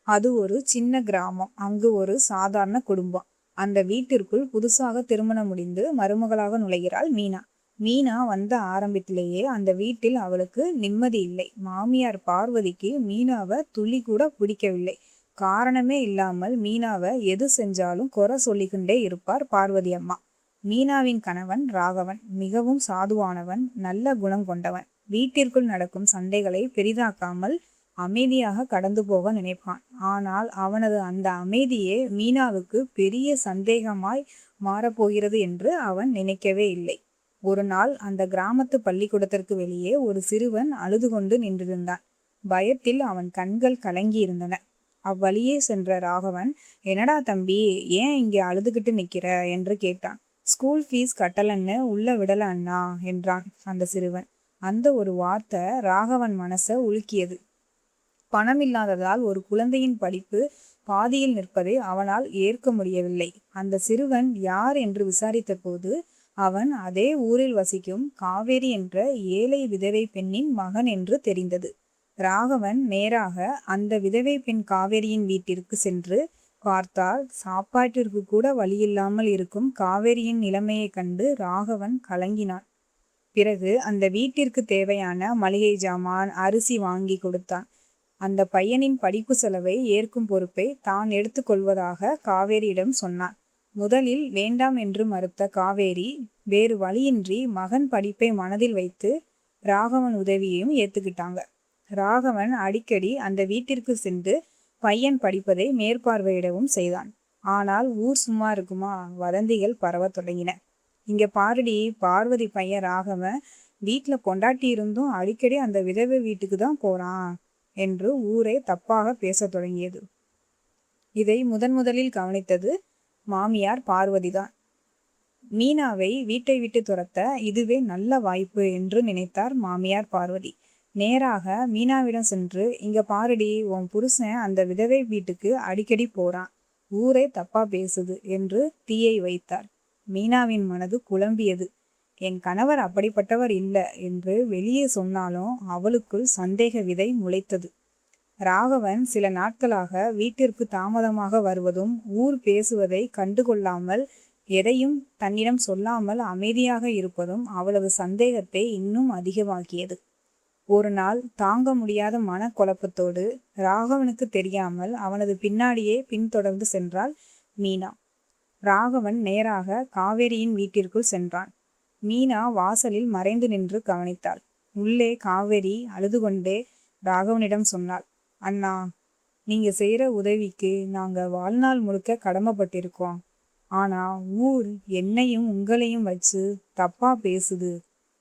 அது ஒரு சின்ன கிராமம். அங்கு ஒரு சாதாரண குடும்பம். அந்த வீட்டிற்குள் புதுசாக திருமணம் முடிந்து மருமகளாக நுழைகிறாள் மீனா. மீனா வந்த ஆரம்பத்திலேயே அந்த வீட்டில் அவளுக்கு நிம்மதி இல்லை. மாமியார் பார்வதிக்கு மீனாவை துளி கூட பிடிக்கவில்லை. காரணமே இல்லாமல் மீனாவை எது செஞ்சாலும் குறை சொல்லிக்கொண்டே இருப்பார் பார்வதி அம்மா. மீனாவின் கணவன் ராகவன் மிகவும் சாதுவானவன், நல்ல குணம் கொண்டவன். வீட்டிற்குள் நடக்கும் சண்டைகளை பெரிதாக்காமல் அமைதியாக கடந்து போக நினைப்பான். ஆனால் அவனது அந்த அமைதியே மீனாவுக்கு பெரிய சந்தேகமாய் மாறப்போகிறது என்று அவன் நினைக்கவே இல்லை. ஒரு நாள் அந்த கிராமத்து பள்ளிக்கூடத்திற்கு வெளியே ஒரு சிறுவன் அழுது கொண்டு நின்றிருந்தான். பயத்தில் அவன் கண்கள் கலங்கி இருந்தன. அவ்வழியே சென்ற ராகவன், என்னடா தம்பி, ஏன் இங்கே அழுதுகிட்டு நிக்கிற என்று கேட்டான். ஸ்கூல் ஃபீஸ் கட்டலன்னு உள்ள விடல அண்ணா என்றான் அந்த சிறுவன். அந்த ஒரு வார்த்தை ராகவன் மனசை உலுக்கியது. பணம் இல்லாததால் ஒரு குழந்தையின் படிப்பு பாதியில் நிற்பதை அவனால் ஏற்க முடியவில்லை. அந்த சிறுவன் யார் என்று விசாரித்த போது அவன் அதே ஊரில் வசிக்கும் காவேரி என்ற ஏழை விதவை பெண்ணின் மகன் என்று தெரிந்தது. ராகவன் நேராக அந்த விதவை பெண் காவேரியின் வீட்டிற்கு சென்று பார்த்தால் சாப்பாட்டிற்கு கூட வழியில்லாமல் இருக்கும் காவேரியின் நிலைமையை கண்டு ராகவன் கலங்கினான். பிறகு அந்த வீட்டிற்கு தேவையான மளிகை ஜாமான், அரிசி வாங்கி கொடுத்தான். அந்த பையனின் படிப்பு செலவை ஏற்கும் பொறுப்பை தான் எடுத்துக்கொள்வதாக காவேரியிடம் சொன்னான். முதலில் வேண்டாம் என்று மறுத்த காவேரி வேறு வழியின்றி மகன் படிப்பை மனதில் வைத்து ராகவன் உதவியையும் ஏத்துக்கிட்டாங்க. ராகவன் அடிக்கடி அந்த வீட்டிற்கு சென்று பையன் படிப்பதை மேற்பார்வையிடவும் செய்தான். ஆனால் ஊர் சும்மா இருக்குமா, வதந்திகள் பரவ தொடங்கின. இங்க பாருடி, பார்வதி பையன் ராகவன் வீட்டுல பொண்டாட்டி இருந்தும் அடிக்கடி அந்த விதவை வீட்டுக்கு தான் போறான் என்று ஊரே தப்பாக பேச தொடங்கியது. இதை முதலில் கவனித்தது மாமியார் பார்வதிதான். மீனாவை வீட்டை விட்டு துரத்த இதுவே நல்ல வாய்ப்பு என்று நினைத்தார் மாமியார் பார்வதி. நேராக மீனாவிடம் சென்று, இங்க பாருடி, உன் புருஷன் அந்த விதவை வீட்டுக்கு அடிக்கடி போறான், ஊரே தப்பா பேசுது என்று தீயை வைத்தார். மீனாவின் மனது குழம்பியது. என் கணவர் அப்படிப்பட்டவர் இல்லை என்று வெளியே சொன்னாலும் அவளுக்குள் சந்தேக விதை முளைத்தது. ராகவன் சில நாட்களாக வீட்டிற்கு தாமதமாக வருவதும் ஊர் பேசுவதை கண்டுகொள்ளாமல் எதையும் தன்னிடம் சொல்லாமல் அமைதியாக இருப்பதும் அவளது சந்தேகத்தை இன்னும் அதிகமாக்கியது. ஒரு நாள் தாங்க முடியாத மனக்குழப்பத்தோடு ராகவனுக்கு தெரியாமல் அவனது பின்னாடியே பின்தொடர்ந்து சென்றாள் மீனா. ராகவன் நேராக காவேரியின் வீட்டிற்குள் சென்றான். மீனா வாசலில் மறைந்து நின்று கவனித்தாள். உள்ளே காவேரி அழுது கொண்டே ராகவனிடம் சொன்னாள், அண்ணா, நீங்க செய்யற உதவிக்கு நாங்க வாழ்நாள் முழுக்க கடமைப்பட்டிருக்கோம். ஆனா ஊர் என்னையும் உங்களையும் வச்சு தப்பா பேசுது.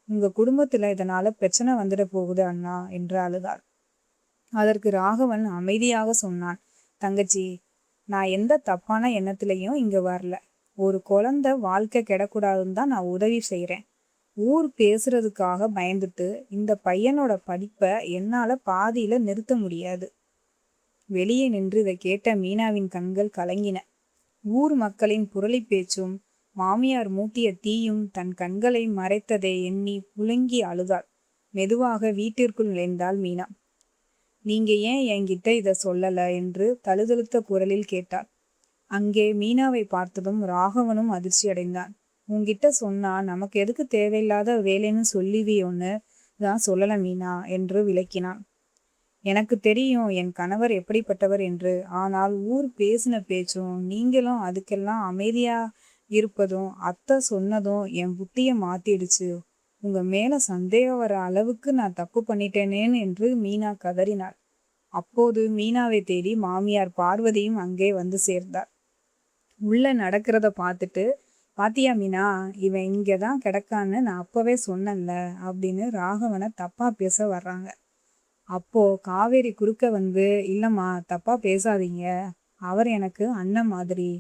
உங்க குடும்பத்துல இதனால பிரச்சனை வந்துட போகுது அண்ணா என்று அழுதாள். அதற்கு ராகவன் அமைதியாக சொன்னான், தங்கச்சி, நான் எந்த தப்பான எண்ணத்திலையும் இங்க வரல. ஒரு குழந்தை வாழ்க்கை கெடக்கூடாதுன்னு தான் நான் உதவி செய்யறேன். ஊர் பேசுறதுக்காக பயந்துட்டு இந்த பையனோட படிப்பை என்னால பாதியில நிறுத்த முடியாது. வெளியே நின்று இதை கேட்ட மீனாவின் கண்கள் கலங்கின. ஊர் மக்களின் புரளி பேச்சும் மாமியார் மூட்டிய தீயும் தன் கண்களை மறைத்ததை எண்ணி புழுங்கி அழுதாள். மெதுவாக வீட்டிற்குள் நுழைந்தாள் மீனா. நீங்க ஏன் என்கிட்ட இதை சொல்லல என்று தழுதழுத்த குரலில் கேட்டாள். அங்கே மீனாவை பார்த்ததும் ராகவனும் அதிர்ச்சி அடைந்தான். உன்கிட்ட சொன்னா நமக்கு எதுக்கு தேவையில்லாத வேலைன்னு சொல்லுவியோன்னு தான் சொல்லல மீனா என்று விளக்கினான். எனக்கு தெரியும் என் கணவர் எப்படிப்பட்டவர் என்று. ஆனால் ஊர் பேசின பேச்சும் நீங்களும் அதுக்கெல்லாம் அமைதியா இருப்பதும் அத்தை சொன்னதும் என் புத்திய மாத்திடுச்சு. உங்க மேல சந்தேகம் வர அளவுக்கு நான் தப்பு பண்ணிட்டேனேன்னு என்று மீனா கதறினாள். அப்போது மீனாவை தேடி மாமியார் பார்வதியும் அங்கே வந்து சேர்ந்தார். உள்ள நடக்கிறத பார்த்துட்டு, பாத்தியா மீனா, இவன் இங்கதான் கிடக்கான்னு நான் அப்பவே சொன்னேன்ல அப்படின்னு ராகவனை தப்பா பேச வர்றாங்க. அப்போ காவேரி குறுக்க வந்து, இல்லம்மா, தப்பா பேசாதீங்க, அவர் எனக்கு அண்ணன் மாதிரி,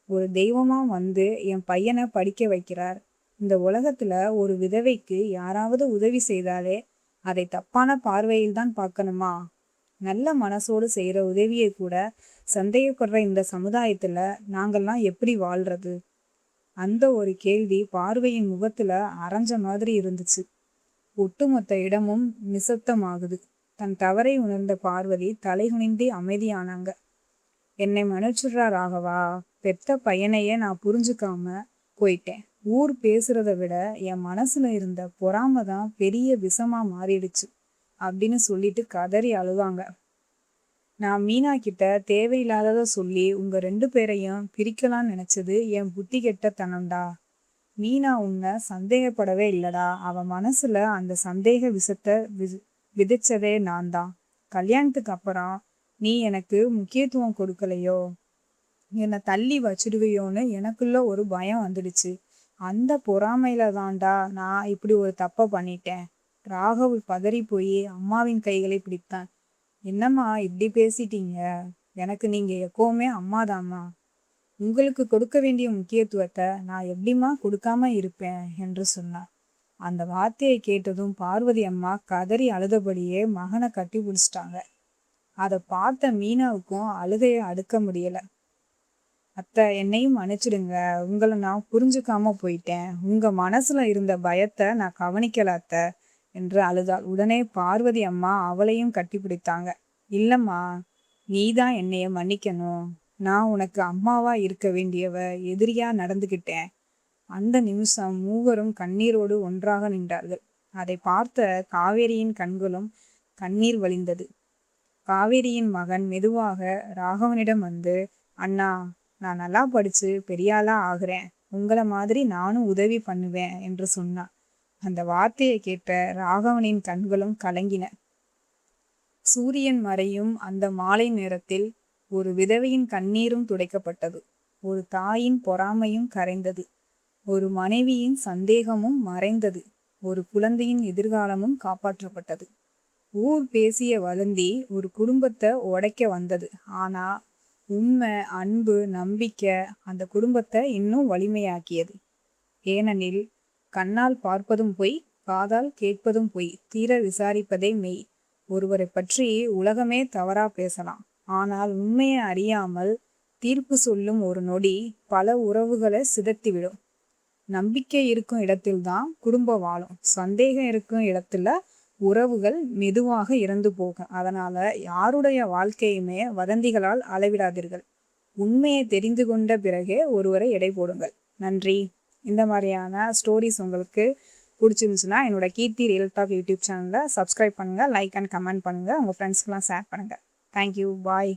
ஒரு தெய்வமா வந்து என் பையனை படிக்க வைக்கிறார். இந்த உலகத்துல ஒரு விதவைக்கு யாராவது உதவி செய்தாலே அதை தப்பான பார்வையில் தான் பார்க்கணுமா? நல்ல மனசோடு செய்யற உதவியை கூட சந்தேகப்படுற இந்த சமுதாயத்துல நாங்கள்லாம் எப்படி வாழ்றது? அந்த ஒரு கேள்வி பார்வையின் முகத்துல அரைஞ்ச மாதிரி இருந்துச்சு. ஒட்டுமொத்த இடமும் நிசப்தமாகுது. தன் தவறை உணர்ந்த பார்வதி தலைகுனிந்தே அமைதியானாங்க. என்னை மன்னிச்சுடுறா ராகவா. பெத்த பையனையே நான் புரிஞ்சுக்காம போயிட்டேன். ஊர் பேசுறத விட என் மனசுல இருந்த பொறாமை தான் பெரிய விஷமா மாறிடுச்சு அப்படின்னு சொல்லிட்டு கதறி அழுவாங்க. நான் மீனா கிட்ட தேவையில்லாதத சொல்லி உங்க 2 பேரையும் பிரிக்கலாம்னு நினைச்சது என் புத்தி கெட்ட தனம்டா. மீனா உன்னை சந்தேகப்படவே இல்லடா. அவ மனசுல அந்த சந்தேக விஷத்தை விதைச்சதே நான் தான். கல்யாணத்துக்கு அப்புறம் நீ எனக்கு முக்கியத்துவம் கொடுக்கலையோ, என்னை தள்ளி வச்சிடுவியோன்னு எனக்குள்ள ஒரு பயம் வந்துடுச்சு. அந்த பொறாமையில தான்டா நான் இப்படி ஒரு தப்பை பண்ணிட்டேன். ராகவ் பதறி போய் அம்மாவின் கைகளை பிடித்தான். என்னம்மா இப்படி பேசிட்டீங்க? எனக்கு நீங்க எப்பவுமே அம்மாதாம்மா. உங்களுக்கு கொடுக்க வேண்டிய முக்கியத்துவத்தை நான் எப்படிம்மா கொடுக்காம இருப்பேன் என்று சொன்னார். அந்த வார்த்தையை கேட்டதும் பார்வதி அம்மா கதறி அழுதபடியே மகனை கட்டி பிடிச்சிட்டாங்க. அதை பார்த்த மீனாவுக்கும் அழுகையை அடுக்க முடியல. அத்தை, என்னையும் மன்னிச்சிடுங்க. உங்களை நான் புரிஞ்சுக்காம போயிட்டேன். உங்க மனசுல இருந்த பயத்தை நான் கவனிக்கல அத்தை என்று அழுதாள். உடனே பார்வதி அம்மா அவளையும் கட்டி பிடித்தாங்க. இல்லம்மா, நீதான் என்னைய மன்னிக்கணும். நான் உனக்கு அம்மாவா இருக்க வேண்டியவ எதிரியா நடந்துகிட்டேன். அந்த நிமிஷம் மூவரும் கண்ணீரோடு ஒன்றாக நின்றார்கள். அதை பார்த்த காவேரியின் கண்களும் கண்ணீர் வழிந்தது. காவேரியின் மகன் மெதுவாக ராகவனிடம் வந்து, அண்ணா, நான் நல்லா படிச்சு பெரியாளா ஆகுறேன். உங்களை மாதிரி நானும் உதவி பண்ணுவேன் என்று சொன்னான். அந்த வார்த்தையை கேட்ட ராகவனின் கண்களும் கலங்கின. சூரியன் மறையும் அந்த மாலை நேரத்தில் ஒரு விதவையின் கண்ணீரும் துடைக்கப்பட்டது. ஒரு தாயின் பொறாமையும் கரைந்தது. ஒரு மனைவியின் சந்தேகமும் மறைந்தது. ஒரு குழந்தையின் எதிர்காலமும் காப்பாற்றப்பட்டது. ஊர் பேசிய வதந்தி ஒரு குடும்பத்தை உடைக்க வந்தது. ஆனா உண்மை, அன்பு, நம்பிக்கை அந்த குடும்பத்தை இன்னும் வலிமையாக்கியது. ஏனெனில் கண்ணால் பார்ப்பதும் பொய், காதால் கேட்பதும் பொய், தீர விசாரிப்பதே மெய். ஒருவரை பற்றி உலகமே தவறா பேசலாம். ஆனால் உண்மையை அறியாமல் தீர்ப்பு சொல்லும் ஒரு நொடி பல உறவுகளை சிதைத்துவிடும். நம்பிக்கை இருக்கும் இடத்தில்தான் குடும்பம் வாழும். சந்தேகம் இருக்கும் இடத்துல உறவுகள் மெதுவாக இறந்து போகும். அதனால யாருடைய வாழ்க்கையுமே வதந்திகளால் அளவிடாதீர்கள். உண்மையை தெரிந்து கொண்ட பிறகே ஒருவரை எடை போடுங்கள். நன்றி. இந்த மாதிரியான ஸ்டோரிஸ் உங்களுக்கு பிடிச்சிருந்துச்சுன்னா என்னோட கீர்த்தி ரியல் டாக் யூடியூப் சேனலை சப்ஸ்கிரைப் பண்ணுங்கள், லைக் அண்ட் கமெண்ட் பண்ணுங்கள், உங்கள் ஃப்ரெண்ட்ஸ்க்கெலாம் ஷேர் பண்ணுங்கள். தேங்க்யூ. பாய்.